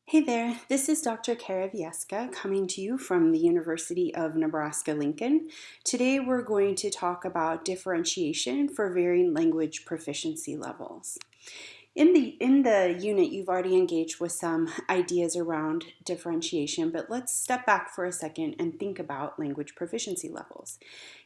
Hey there, this is Dr. Kara Vieska coming to you from the University of Nebraska-Lincoln. Today we're going to talk about differentiation for varying language proficiency levels. In the unit, you've already engaged with some ideas around differentiation, but let's step back for a second and think about language proficiency levels.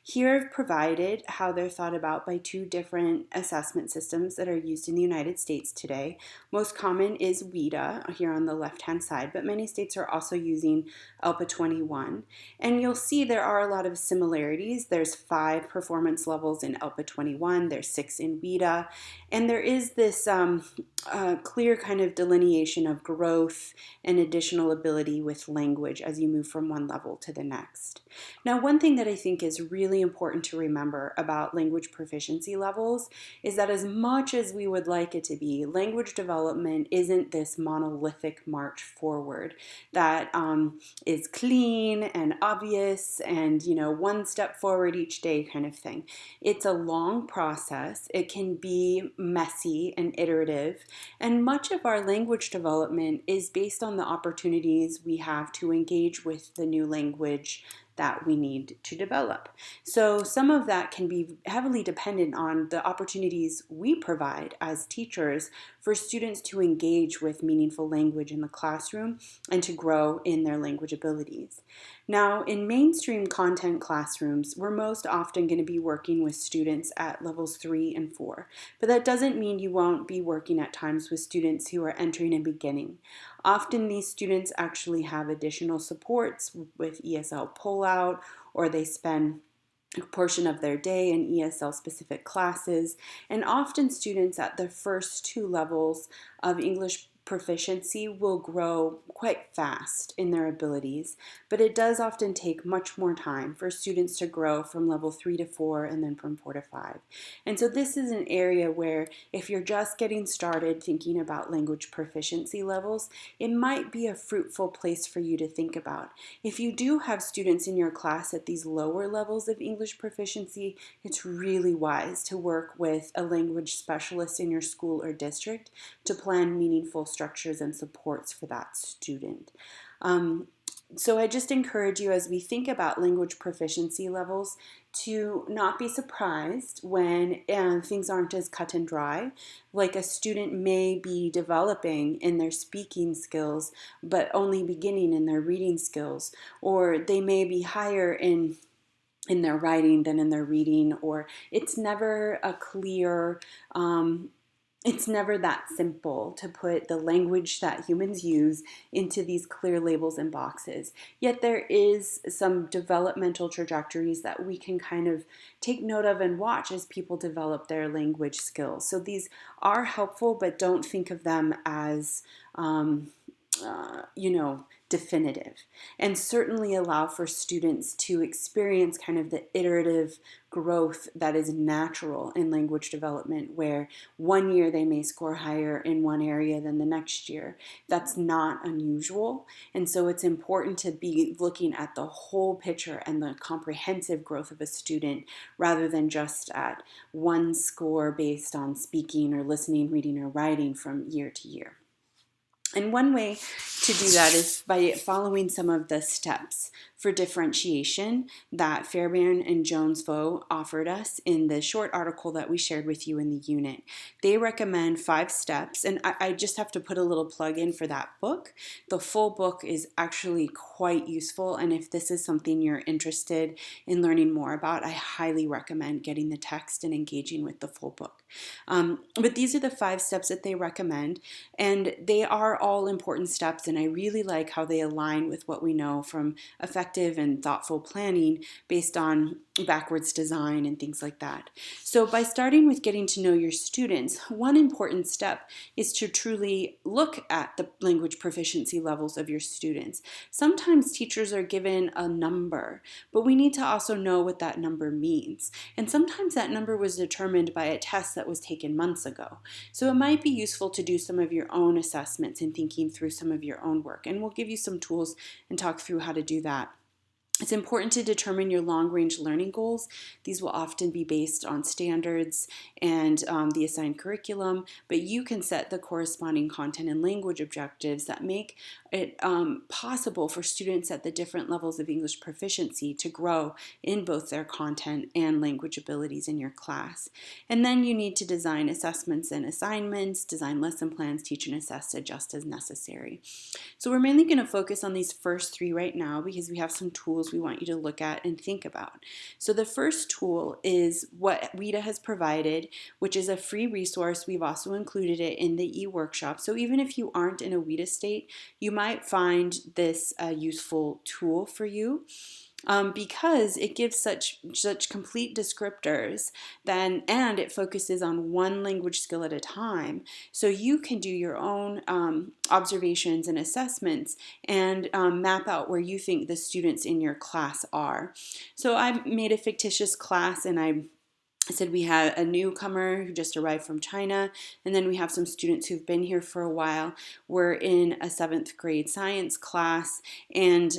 Here I've provided how they're thought about by two different assessment systems that are used in the United States today. Most common is WIDA here on the left-hand side, but many states are also using ELPA 21. And you'll see there are a lot of similarities. There's 5 performance levels in ELPA 21, there's 6 in WIDA, and there is this clear kind of delineation of growth and additional ability with language as you move from one level to the next. Now, one thing that I think is really important to remember about language proficiency levels is that as much as we would like it to be, language development isn't this monolithic march forward that is clean and obvious and, one step forward each day kind of thing. It's a long process. It can be messy and iterative, and much of our language development is based on the opportunities we have to engage with the new language that we need to develop. So some of that can be heavily dependent on the opportunities we provide as teachers for students to engage with meaningful language in the classroom and to grow in their language abilities. Now, in mainstream content classrooms, we're most often going to be working with students at levels 3 and 4, but that doesn't mean you won't be working at times with students who are entering and beginning. Often these students actually have additional supports with ESL pullout, or they spend a portion of their day in ESL specific classes, and often students at the first 2 levels of English proficiency will grow quite fast in their abilities, but it does often take much more time for students to grow from level 3 to 4 and then from 4 to 5. And so this is an area where if you're just getting started thinking about language proficiency levels, it might be a fruitful place for you to think about. If you do have students in your class at these lower levels of English proficiency, it's really wise to work with a language specialist in your school or district to plan meaningful structures and supports for that student. So I just encourage you, as we think about language proficiency levels, to not be surprised when things aren't as cut and dry. Like a student may be developing in their speaking skills, but only beginning in their reading skills, or they may be higher in their writing than in their reading, or it's never a clear it's never that simple to put the language that humans use into these clear labels and boxes. Yet there is some developmental trajectories that we can kind of take note of and watch as people develop their language skills. So these are helpful, but don't think of them as definitive, and certainly allow for students to experience kind of the iterative growth that is natural in language development, where one year they may score higher in one area than the next year. That's not unusual, and so it's important to be looking at the whole picture and the comprehensive growth of a student rather than just at one score based on speaking or listening, reading, or writing from year to year. And one way to do that is by following some of the steps for differentiation that Fairbairn and Jones-Vo offered us in the short article that we shared with you in the unit. They recommend 5 steps, and I just have to put a little plug in for that book. The full book is actually quite useful, and if this is something you're interested in learning more about, I highly recommend getting the text and engaging with the full book. But these are the 5 steps that they recommend, and they are all important steps, and I really like how they align with what we know from effective and thoughtful planning based on backwards design and things like that. So by starting with getting to know your students, one important step is to truly look at the language proficiency levels of your students. Sometimes teachers are given a number, but we need to also know what that number means. And sometimes that number was determined by a test that was taken months ago. So it might be useful to do some of your own assessments and thinking through some of your own work. And we'll give you some tools and talk through how to do that It's important to determine your long-range learning goals. These will often be based on standards and the assigned curriculum, but you can set the corresponding content and language objectives that make it possible for students at the different levels of English proficiency to grow in both their content and language abilities in your class. And then you need to design assessments and assignments, design lesson plans, teach and assess, adjust as necessary. So we're mainly going to focus on these first three right now because we have some tools we want you to look at and think about. So the first tool is what WIDA has provided, which is a free resource. We've also included it in the e-workshop. So even if you aren't in a WIDA state, you might find this a useful tool for you. Because it gives such complete descriptors, and it focuses on one language skill at a time. So you can do your own observations and assessments and map out where you think the students in your class are. So I made a fictitious class, and I said we had a newcomer who just arrived from China, and then we have some students who've been here for a while. We're in a 7th grade science class, and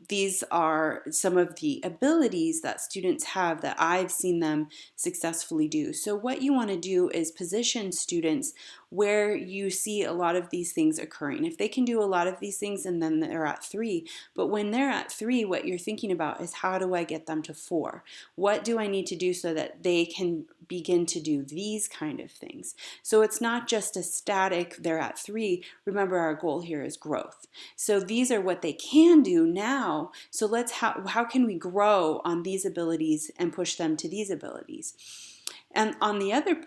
these are some of the abilities that students have that I've seen them successfully do. So what you want to do is position students where you see a lot of these things occurring. If they can do a lot of these things, and then they're at 3, but when they're at 3, what you're thinking about is, how do I get them to 4? What do I need to do so that they can begin to do these kind of things? So it's not just a static, they're at 3. Remember, our goal here is growth. So these are what they can do now. So how can we grow on these abilities and push them to these abilities? And on the other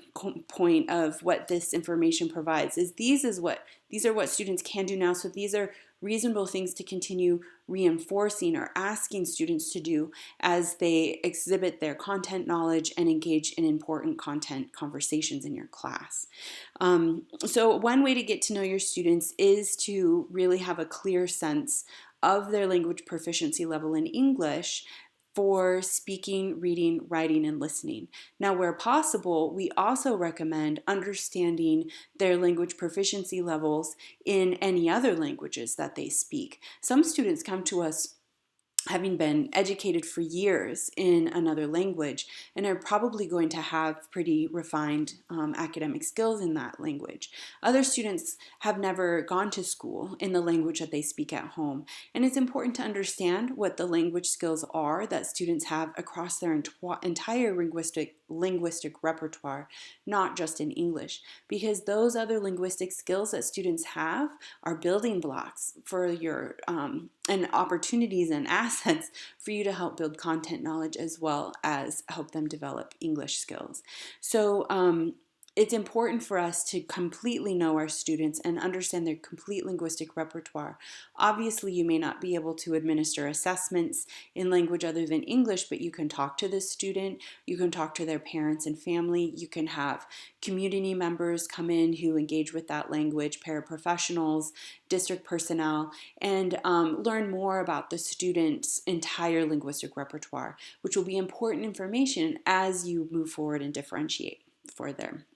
point of what this information provides is these are what students can do now. So these are reasonable things to continue reinforcing or asking students to do as they exhibit their content knowledge and engage in important content conversations in your class. So one way to get to know your students is to really have a clear sense of their language proficiency level in English for speaking, reading, writing, and listening. Now, where possible, we also recommend understanding their language proficiency levels in any other languages that they speak. Some students come to us having been educated for years in another language and are probably going to have pretty refined academic skills in that language. Other students have never gone to school in the language that they speak at home, and it's important to understand what the language skills are that students have across their entire linguistic repertoire, not just in English, because those other linguistic skills that students have are building blocks for your and opportunities and assets for you to help build content knowledge as well as help them develop English skills. So it's important for us to completely know our students and understand their complete linguistic repertoire. Obviously, you may not be able to administer assessments in language other than English, but you can talk to the student, you can talk to their parents and family, you can have community members come in who engage with that language, paraprofessionals, district personnel, and learn more about the student's entire linguistic repertoire, which will be important information as you move forward and differentiate for their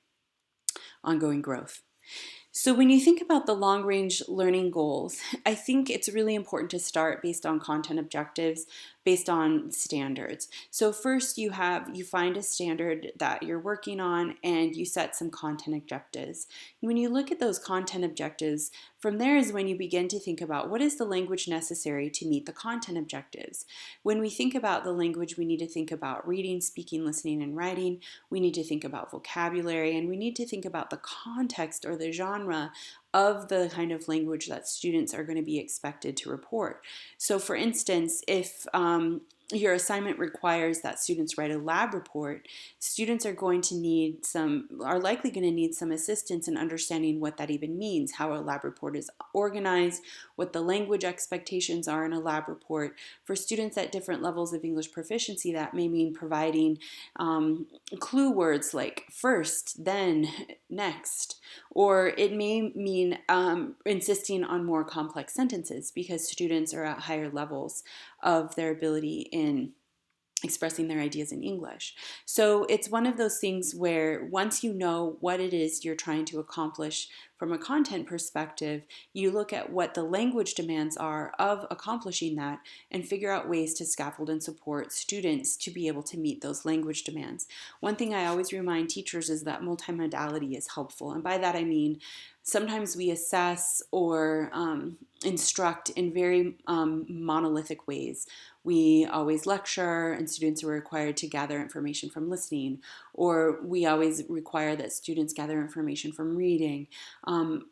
ongoing growth. So when you think about the long-range learning goals, I think it's really important to start based on content objectives, based on standards. So first you find a standard that you're working on and you set some content objectives. When you look at those content objectives, from there is when you begin to think about what is the language necessary to meet the content objectives. When we think about the language, we need to think about reading, speaking, listening, and writing. We need to think about vocabulary, and we need to think about the context or the genre of the kind of language that students are going to be expected to report. So for instance, if your assignment requires that students write a lab report, students are likely going to need some assistance in understanding what that even means, how a lab report is organized, what the language expectations are in a lab report. For students at different levels of English proficiency, that may mean providing clue words like first, then, next, or it may mean insisting on more complex sentences because students are at higher levels of their ability in expressing their ideas in English. So it's one of those things where once you know what it is you're trying to accomplish from a content perspective, you look at what the language demands are of accomplishing that and figure out ways to scaffold and support students to be able to meet those language demands. One thing I always remind teachers is that multimodality is helpful. And by that I mean sometimes we assess or instruct in very monolithic ways. We always lecture and students are required to gather information from listening, or we always require that students gather information from reading,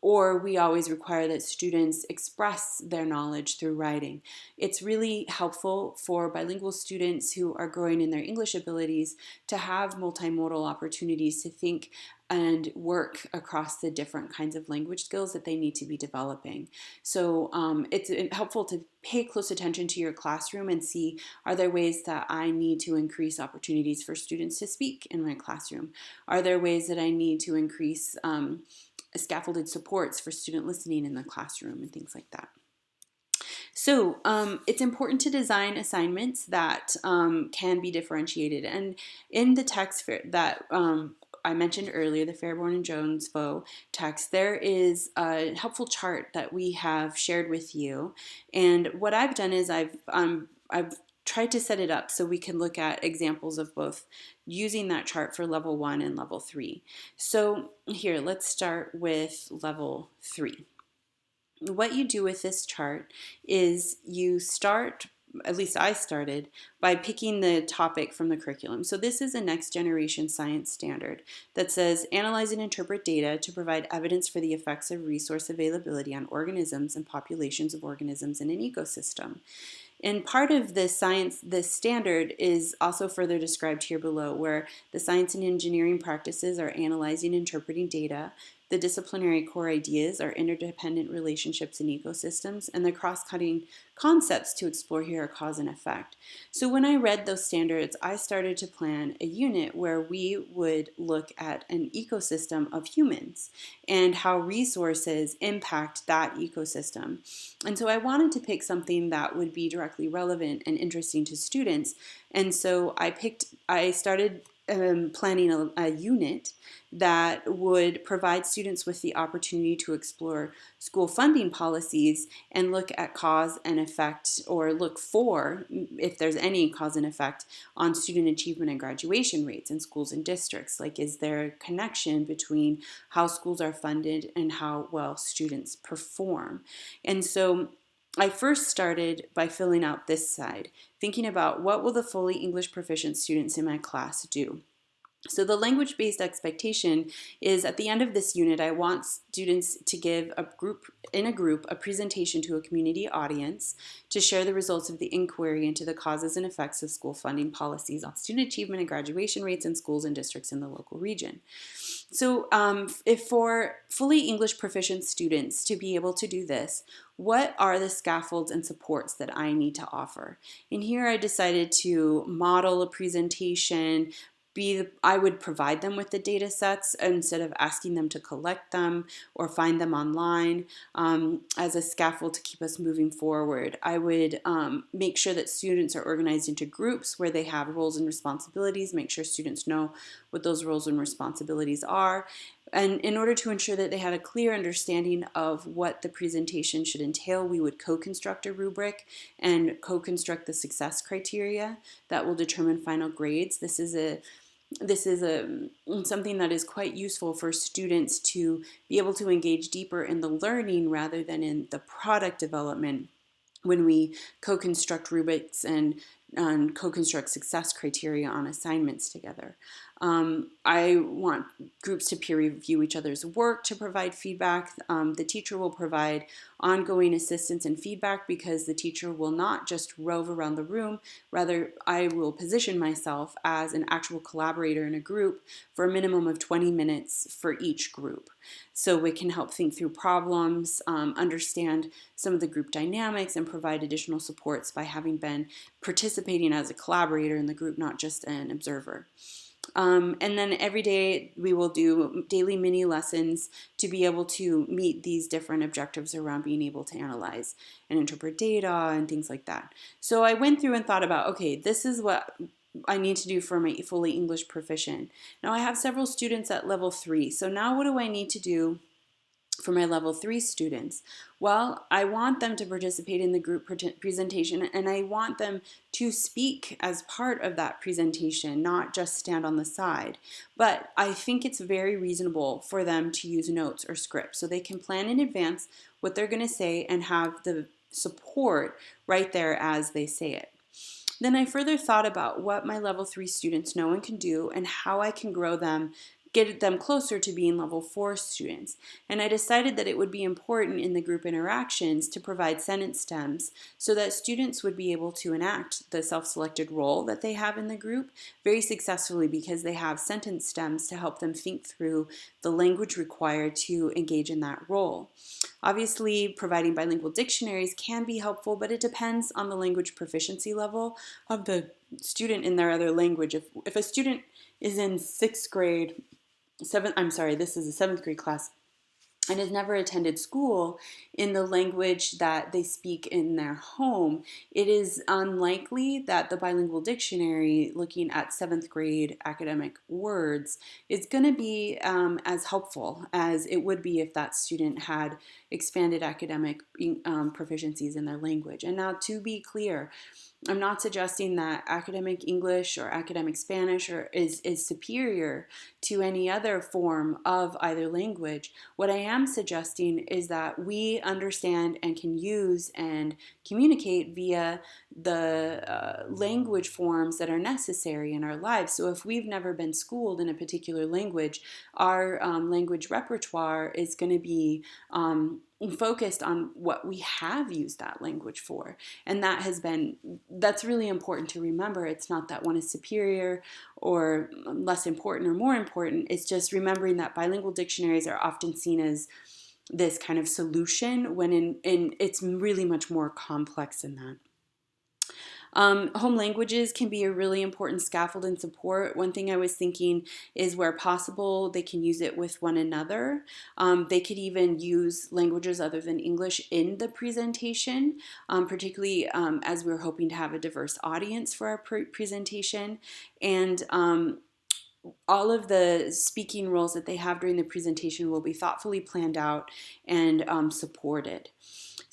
or we always require that students express their knowledge through writing. It's really helpful for bilingual students who are growing in their English abilities to have multimodal opportunities to think and work across the different kinds of language skills that they need to be developing. So it's helpful to pay close attention to your classroom and see, are there ways that I need to increase opportunities for students to speak in my classroom? Are there ways that I need to increase scaffolded supports for student listening in the classroom and things like that? So it's important to design assignments that can be differentiated. And in the text that I mentioned earlier, the Fairborn and Jones-Vo text, there is a helpful chart that we have shared with you. And what I've done is I've tried to set it up so we can look at examples of both using that chart for level 1 and level 3. So here, let's start with level 3. What you do with this chart is you start, at least I started, by picking the topic from the curriculum. So this is a next generation science standard that says analyze and interpret data to provide evidence for the effects of resource availability on organisms and populations of organisms in an ecosystem. And part of this standard is also further described here below, where the science and engineering practices are analyzing and interpreting data. The disciplinary core ideas are interdependent relationships in ecosystems, and the cross-cutting concepts to explore here are cause and effect. So when I read those standards, I started to plan a unit where we would look at an ecosystem of humans and how resources impact that ecosystem. And so I wanted to pick something that would be directly relevant and interesting to students. And so I started planning a unit that would provide students with the opportunity to explore school funding policies and look at cause and effect, or look for, if there's any cause and effect, on student achievement and graduation rates in schools and districts. Like, is there a connection between how schools are funded and how well students perform? And so I first started by filling out this side, thinking about what will the fully English proficient students in my class do. So the language-based expectation is, at the end of this unit, I want students to give in a group a presentation to a community audience to share the results of the inquiry into the causes and effects of school funding policies on student achievement and graduation rates in schools and districts in the local region. So if for fully English proficient students to be able to do this, what are the scaffolds and supports that I need to offer? And here I decided to model a presentation. I would provide them with the data sets instead of asking them to collect them or find them online as a scaffold to keep us moving forward. I would make sure that students are organized into groups where they have roles and responsibilities, make sure students know what those roles and responsibilities are. And in order to ensure that they had a clear understanding of what the presentation should entail, we would co-construct a rubric and co-construct the success criteria that will determine final grades. This is something that is quite useful for students to be able to engage deeper in the learning rather than in the product development when we co-construct rubrics and co-construct success criteria on assignments together. I want groups to peer review each other's work to provide feedback. The teacher will provide ongoing assistance and feedback because the teacher will not just rove around the room. Rather, I will position myself as an actual collaborator in a group for a minimum of 20 minutes for each group. So we can help think through problems, understand some of the group dynamics, and provide additional supports by having been participating as a collaborator in the group, not just an observer. And then every day we will do daily mini lessons to be able to meet these different objectives around being able to analyze and interpret data and things like that. So I went through and thought about, okay, this is what I need to do for my fully English proficient. Now I have several students at level 3. So now what do I need to do for my level 3 students? Well, I want them to participate in the group presentation, and I want them to speak as part of that presentation, not just stand on the side. But I think it's very reasonable for them to use notes or scripts so they can plan in advance what they're going to say and have the support right there as they say it. Then I further thought about what my level 3 students know and can do and how I can grow them, get them closer to being level 4 students. And I decided that it would be important in the group interactions to provide sentence stems so that students would be able to enact the self-selected role that they have in the group very successfully because they have sentence stems to help them think through the language required to engage in that role. Obviously, providing bilingual dictionaries can be helpful, but it depends on the language proficiency level of the student in their other language. If a student is in sixth grade, this is a seventh grade class, and has never attended school in the language that they speak in their home, it is unlikely that the bilingual dictionary looking at seventh grade academic words is going to be as helpful as it would be if that student had expanded academic proficiencies in their language. And now, to be clear, I'm not suggesting that academic English or academic Spanish is superior to any other form of either language. What I am suggesting is that we understand and can use and communicate via the language forms that are necessary in our lives. So if we've never been schooled in a particular language, our language repertoire is going to be focused on what we have used that language for. And that's really important to remember. It's not that one is superior or less important or more important. It's just remembering that bilingual dictionaries are often seen as this kind of solution when in it's really much more complex than that. Home languages can be a really important scaffold and support. One thing I was thinking is where possible, they can use it with one another. They could even use languages other than English in the presentation, particularly as we're hoping to have a diverse audience for our presentation. And all of the speaking roles that they have during the presentation will be thoughtfully planned out and supported.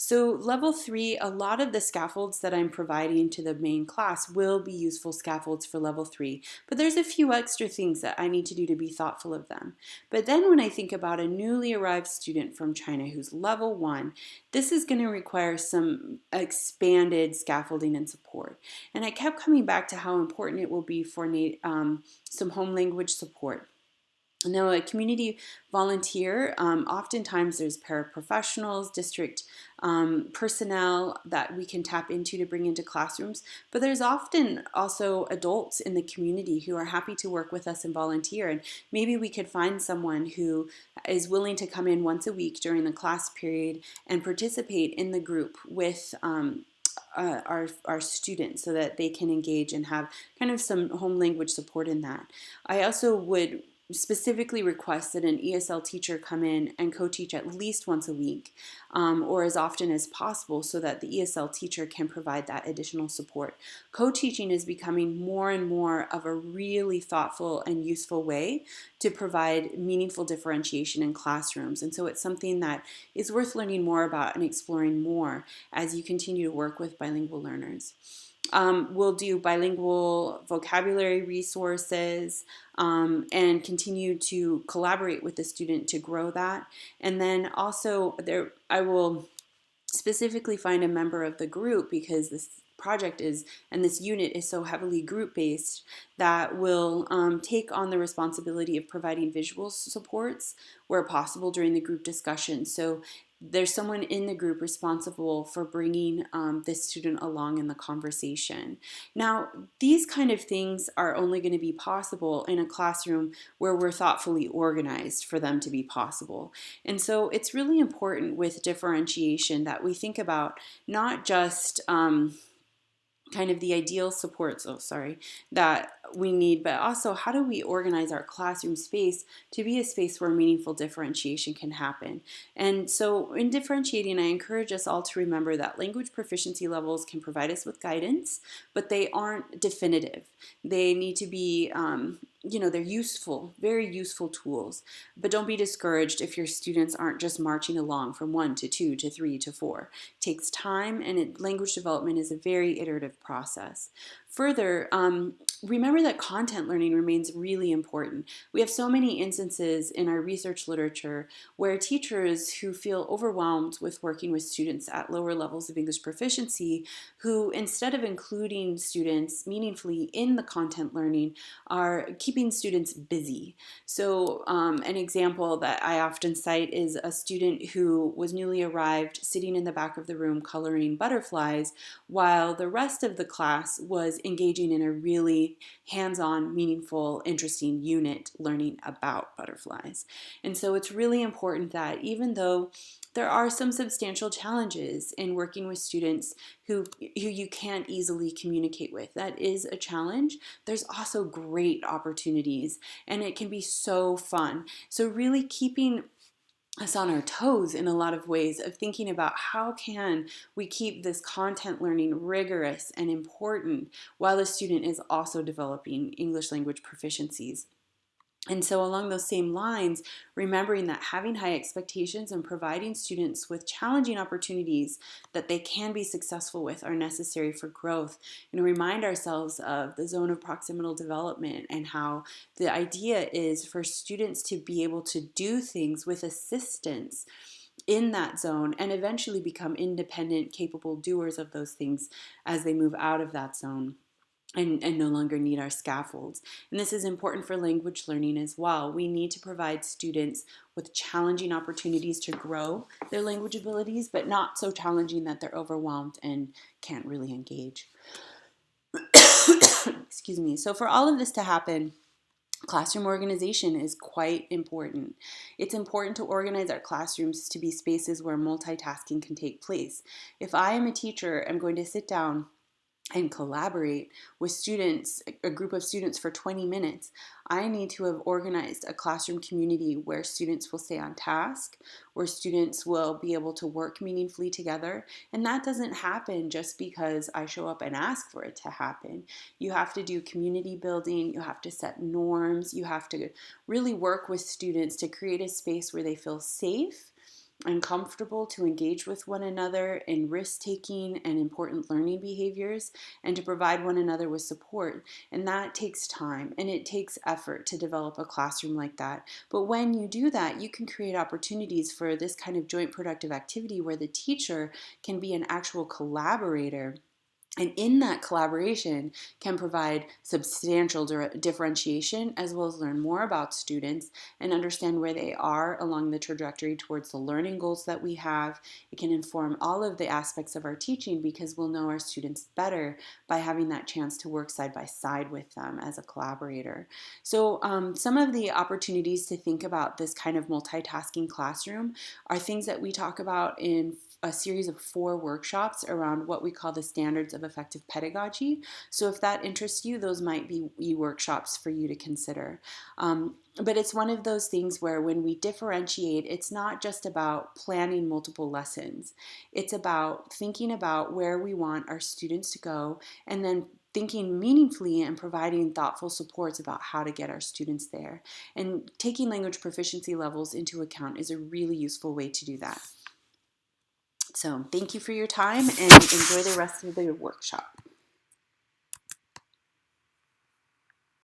So level 3, a lot of the scaffolds that I'm providing to the main class will be useful scaffolds for level 3, but there's a few extra things that I need to do to be thoughtful of them. But then when I think about a newly arrived student from China who's level 1, this is going to require some expanded scaffolding and support. And I kept coming back to how important it will be for some home language support. Now, a community volunteer, oftentimes there's paraprofessionals, district personnel that we can tap into to bring into classrooms, but there's often also adults in the community who are happy to work with us and volunteer, and maybe we could find someone who is willing to come in once a week during the class period and participate in the group with our students so that they can engage and have kind of some home language support in that. I also would specifically request that an ESL teacher come in and co-teach at least once a week or as often as possible so that the ESL teacher can provide that additional support. Co-teaching is becoming more and more of a really thoughtful and useful way to provide meaningful differentiation in classrooms, and so it's something that is worth learning more about and exploring more as you continue to work with bilingual learners. We'll do bilingual vocabulary resources and continue to collaborate with the student to grow that. And then also I will specifically find a member of the group, because this project is, and this unit is so heavily group-based, that will take on the responsibility of providing visual supports where possible during the group discussion. So there's someone in the group responsible for bringing this student along in the conversation. Now, these kind of things are only going to be possible in a classroom where we're thoughtfully organized for them to be possible. And so it's really important with differentiation that we think about not just kind of the ideal supports, that we need, but also how do we organize our classroom space to be a space where meaningful differentiation can happen. And so in differentiating, I encourage us all to remember that language proficiency levels can provide us with guidance, but they aren't definitive. They need to be they're useful, very useful tools, but don't be discouraged if your students aren't just marching along from 1 to 2 to 3 to 4. It takes time, and language development is a very iterative process. Further, remember that content learning remains really important. We have so many instances in our research literature where teachers who feel overwhelmed with working with students at lower levels of English proficiency, who instead of including students meaningfully in the content learning, are keeping students busy. So an example that I often cite is a student who was newly arrived sitting in the back of the room coloring butterflies while the rest of the class was engaging in a really hands-on, meaningful, interesting unit learning about butterflies. And so it's really important that even though there are some substantial challenges in working with students who you can't easily communicate with. That is a challenge. There's also great opportunities, and it can be so fun. So really keeping us on our toes in a lot of ways of thinking about how can we keep this content learning rigorous and important while the student is also developing English language proficiencies. And so along those same lines, remembering that having high expectations and providing students with challenging opportunities that they can be successful with are necessary for growth. And remind ourselves of the zone of proximal development and how the idea is for students to be able to do things with assistance in that zone and eventually become independent, capable doers of those things as they move out of that zone. And no longer need our scaffolds. And this is important for language learning as well. We need to provide students with challenging opportunities to grow their language abilities, but not so challenging that they're overwhelmed and can't really engage. Excuse me. So for all of this to happen, classroom organization is quite important. It's important to organize our classrooms to be spaces where multitasking can take place. If I am a teacher, I'm going to sit down and collaborate with students, a group of students for 20 minutes, I need to have organized a classroom community where students will stay on task, where students will be able to work meaningfully together. And that doesn't happen just because I show up and ask for it to happen. You have to do community building, you have to set norms, you have to really work with students to create a space where they feel safe and comfortable to engage with one another in risk-taking and important learning behaviors, and to provide one another with support. And that takes time and it takes effort to develop a classroom like that. But when you do that, you can create opportunities for this kind of joint productive activity where the teacher can be an actual collaborator, and in that collaboration can provide substantial differentiation, as well as learn more about students and understand where they are along the trajectory towards the learning goals that we have. It can inform all of the aspects of our teaching because we'll know our students better by having that chance to work side by side with them as a collaborator. So some of the opportunities to think about this kind of multitasking classroom are things that we talk about in a series of 4 workshops around what we call the standards of effective pedagogy. So if that interests you, those might be workshops for you to consider. But it's one of those things where when we differentiate, it's not just about planning multiple lessons. It's about thinking about where we want our students to go and then thinking meaningfully and providing thoughtful supports about how to get our students there. And taking language proficiency levels into account is a really useful way to do that. So thank you for your time and enjoy the rest of the workshop.